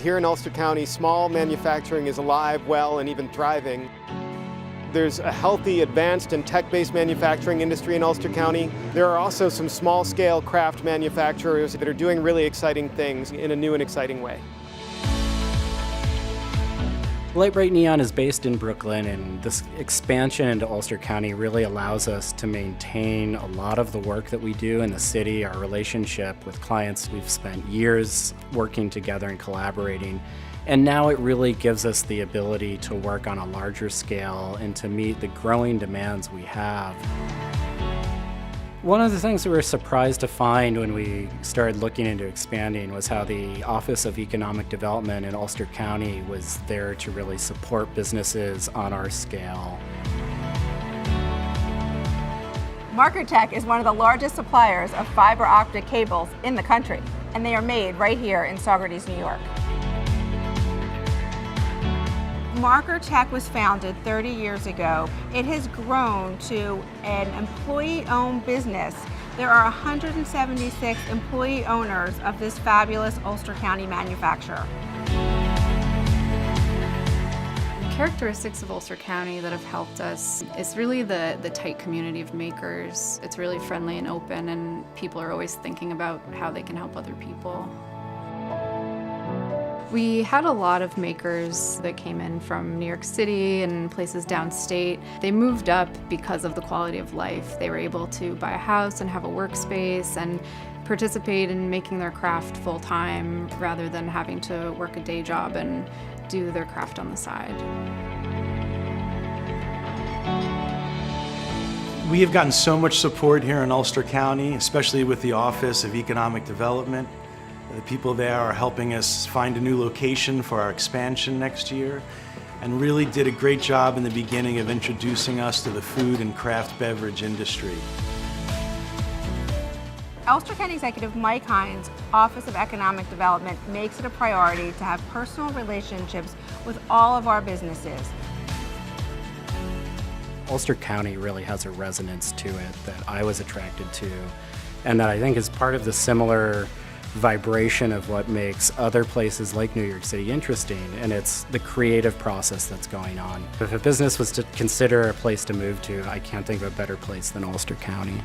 Here in Ulster County, small manufacturing is alive, well, and even thriving. There's a healthy, advanced, and tech-based manufacturing industry in Ulster County. There are also some small-scale craft manufacturers that are doing really exciting things in a new and exciting way. Lite Brite Neon is based in Brooklyn, and this expansion into Ulster County really allows us to maintain a lot of the work that we do in the city, our relationship with clients. We've spent years working together and collaborating, and now it really gives us the ability to work on a larger scale and to meet the growing demands we have. One of the things we were surprised to find when we started looking into expanding was how the Office of Economic Development in Ulster County was there to really support businesses on our scale. Markertek is one of the largest suppliers of fiber optic cables in the country, and they are made right here in Saugerties, New York. Markertek was founded 30 years ago. It has grown to an employee-owned business. There are 176 employee owners of this fabulous Ulster County manufacturer. The characteristics of Ulster County that have helped us is really the tight community of makers. It's really friendly and open, and people are always thinking about how they can help other people. We had a lot of makers that came in from New York City and places downstate. They moved up because of the quality of life. They were able to buy a house and have a workspace and participate in making their craft full-time rather than having to work a day job and do their craft on the side. We have gotten so much support here in Ulster County, especially with the Office of Economic Development. The people there are helping us find a new location for our expansion next year, and really did a great job in the beginning of introducing us to the food and craft beverage industry. Ulster County Executive Mike Hines' Office of Economic Development makes it a priority to have personal relationships with all of our businesses. Ulster County really has a resonance to it that I was attracted to, and that I think is part of the similar vibration of what makes other places like New York City interesting, and it's the creative process that's going on. If a business was to consider a place to move to, I can't think of a better place than Ulster County.